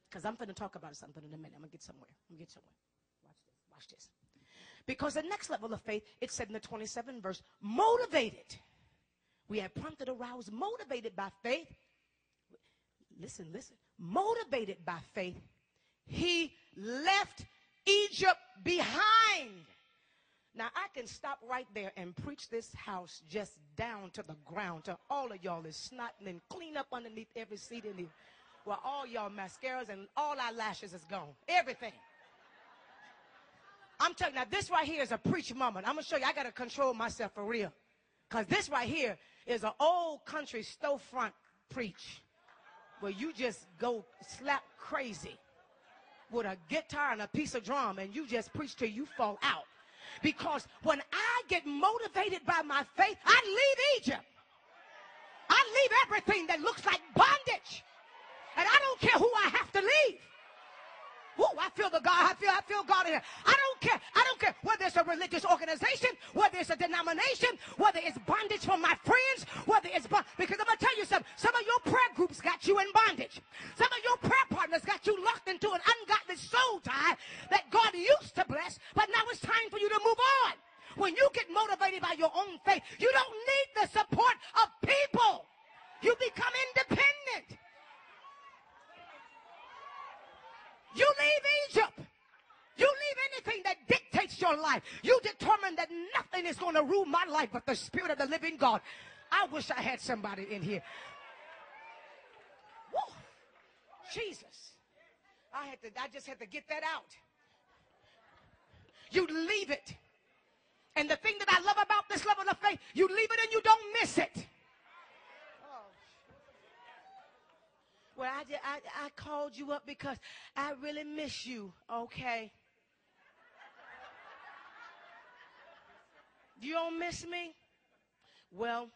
Because I'm going to talk about something in a minute. I'm going to get somewhere. Watch this. Watch this. Because the next level of faith, it said in the 27th verse, motivated. We are prompted, aroused, motivated by faith. Listen. Motivated by faith, he left Egypt behind. Now, I can stop right there and preach this house just down to the ground to all of y'all is snotting and clean up underneath every seat in here. Well, all y'all mascaras and all our lashes is gone. Everything. I'm telling you, now this right here is a preach moment. I'm going to show you, I got to control myself for real. Because this right here is an old country storefront preach where you just go slap crazy with a guitar and a piece of drum and you just preach till you fall out. Because when I get motivated by my faith, I leave Egypt. I leave everything that looks like bondage. And I don't care who I have to leave. Whoa, I feel the God. I feel God in here. I don't care whether it's a religious organization, whether it's a denomination, whether it's bondage from my friends, whether it's because I'm gonna tell you something. Some of your prayer groups got you in bondage. Some of your prayer partners got you locked into an ungodly soul tie that God used to bless, but now it's time for you to move on. When you get motivated by your own faith, you don't need the support of people. You become independent. You leave Egypt. You leave anything that dictates your life. You determine that nothing is going to rule my life but the Spirit of the living God. I wish I had somebody in here. Woo. Jesus. I just had to get that out. You leave it. And the thing that I love about this level of faith, you leave it and you don't miss it. Well, I called you up because I really miss you, okay? You don't miss me? Well,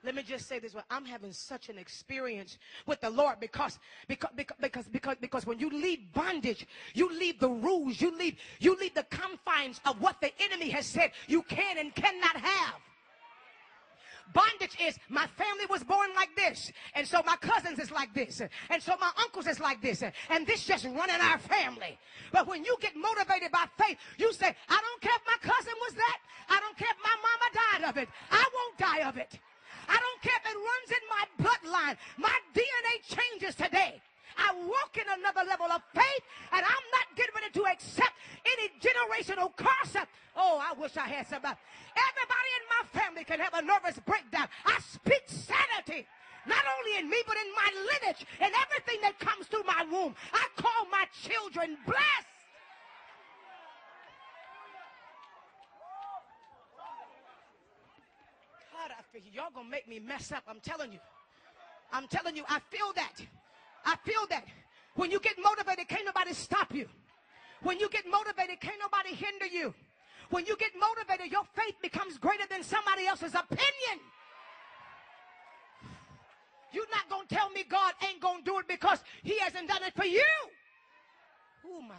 let me just say this. I'm having such an experience with the Lord because when you leave bondage, you leave the rules, you leave the confines of what the enemy has said you can and cannot have. Bondage is my family was born like this, and so my cousins is like this, and so my uncles is like this, and this just running our family. But when you get motivated by faith, you say, I don't care if my cousin was that. I don't care if my mama died of it. I won't die of it. I don't care if it runs in my bloodline. My DNA changes today. I walk in another level of faith, and I'm not getting ready to accept any generational curse. Oh, I wish I had somebody. Everybody in my family can have a nervous breakdown. I speak sanity, not only in me, but in my lineage and everything that comes through my womb. I call my children blessed. God, I feel y'all gonna make me mess up. I'm telling you, I feel that. I feel that. When you get motivated, can't nobody stop you. When you get motivated, can't nobody hinder you. When you get motivated, your faith becomes greater than somebody else's opinion. You're not going to tell me God ain't going to do it because he hasn't done it for you. Oh, my God.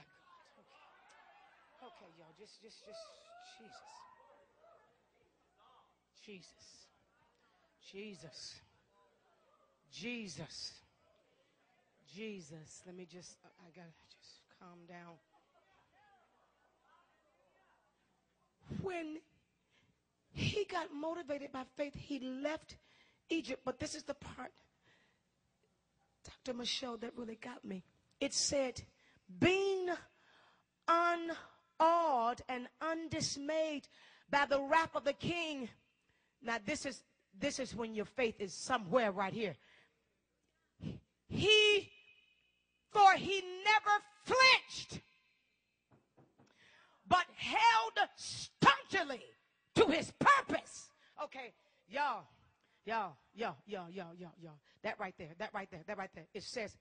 Okay, y'all, just Jesus. Let me I got to just calm down. When he got motivated by faith, he left Egypt. But this is the part, Dr. Michelle, that really got me. It said, being unawed and undismayed by the wrath of the king. Now, this is when your faith is somewhere right here. For he never flinched, but held staunchly to his purpose. Okay, y'all. That right there. It says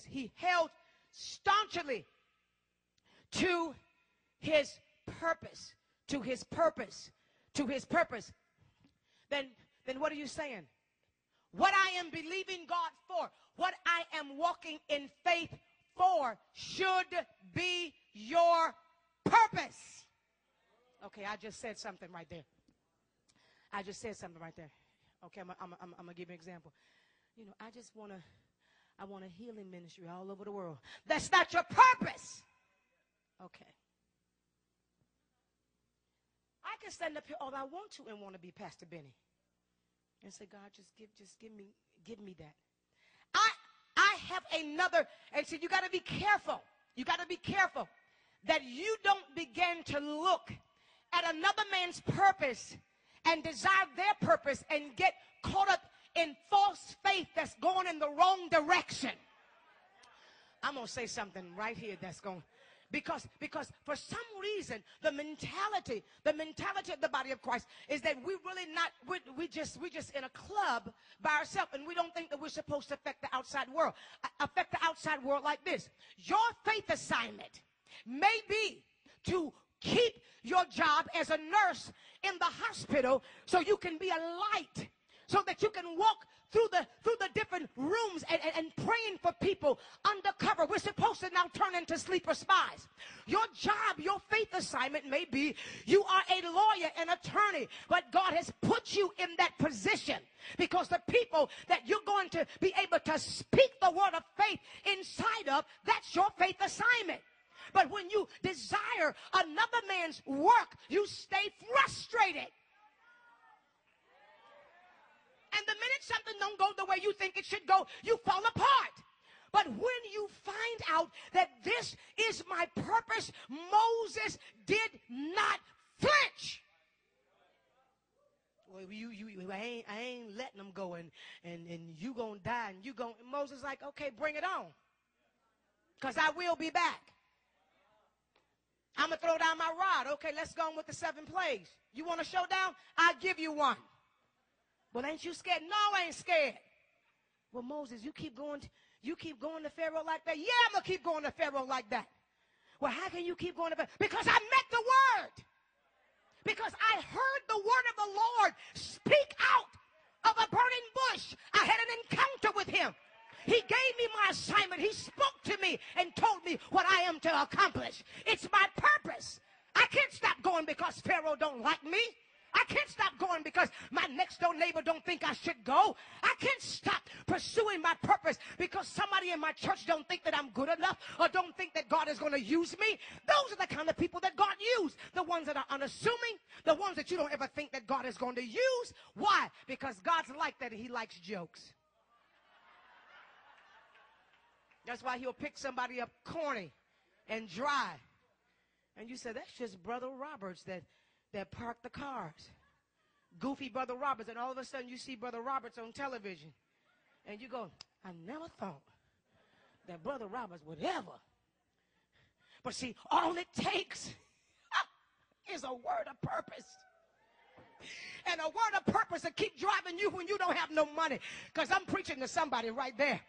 he held staunchly to his purpose. Then what are you saying? What I am believing God for, what I am walking in faith for, should be your purpose. Okay, I just said something right there. Okay, I'm going to give you an example. You know, I I want a healing ministry all over the world. That's not your purpose. Okay. I can stand up here all I want to and want to be Pastor Benny. And say, God, just give me that. I have another, and see, you got to be careful. You got to be careful that you don't begin to look at another man's purpose and desire their purpose and get caught up in false faith that's going in the wrong direction. I'm going to say something right here that's going, because for some reason, the mentality of the body of Christ is that we really not, we just in a club by ourselves, and we don't think that we're supposed to affect the outside world. Affect the outside world like this. Your faith assignment may be to keep your job as a nurse in the hospital so you can be a light, so that you can walk through the different rooms and praying for people undercover. We're supposed to now turn into sleeper spies. Your job, your faith assignment may be you are a lawyer, an attorney, but God has put you in that position because the people that you're going to be able to speak the word of faith inside of, that's your faith assignment. But when you desire another man's work, you stay frustrated. And the minute something don't go the way you think it should go, you fall apart. But when you find out that this is my purpose, Moses did not flinch. Well, I ain't letting them go, and you gonna die, and you gonna. Moses like, okay, bring it on, because I will be back. I'm gonna throw down my rod. Okay, let's go on with the 7 plagues. You want a showdown? I'll give you one. Well, ain't you scared? No, I ain't scared. Well, Moses, you keep going to Pharaoh like that? Yeah, I'm going to keep going to Pharaoh like that. Well, how can you keep going to Pharaoh? Because I met the word. Because I heard the word of the Lord speak out of a burning bush. I had an encounter with him. He gave me my assignment. He spoke to me and told me what I am to accomplish. It's my purpose. I can't stop going because Pharaoh don't like me. I can't stop going because my next door neighbor don't think I should go. I can't stop pursuing my purpose because somebody in my church don't think that I'm good enough or don't think that God is going to use me. Those are the kind of people that God used. The ones that are unassuming, the ones that you don't ever think that God is going to use. Why? Because God's like that and he likes jokes. That's why he'll pick somebody up corny and dry. And you say, that's just Brother Roberts that parked the cars. Goofy Brother Roberts. And all of a sudden you see Brother Roberts on television. And you go, I never thought that Brother Roberts would ever. But see, all it takes is a word of purpose. And a word of purpose to keep driving you when you don't have no money. Because I'm preaching to somebody right there.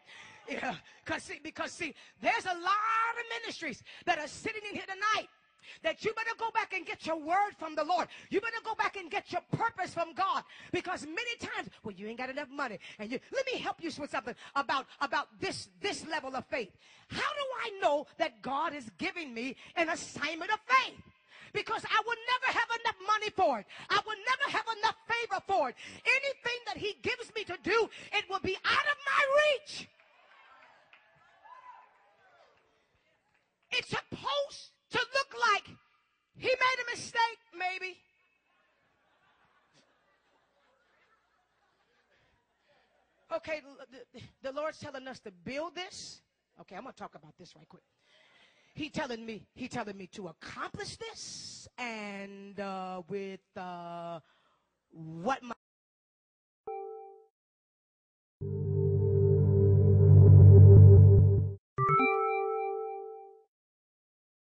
Yeah, because see, there's a lot of ministries that are sitting in here tonight that you better go back and get your word from the Lord. You better go back and get your purpose from God. Because many times, well, you ain't got enough money. And let me help you with something about this level of faith. How do I know that God is giving me an assignment of faith? Because I will never have enough money for it. I will never have enough favor for it. Anything that he gives me to do, it will be out of my reach. It's supposed to look like he made a mistake, maybe. Okay, the Lord's telling us to build this. Okay, I'm going to talk about this right quick. He telling me to accomplish this, and with what my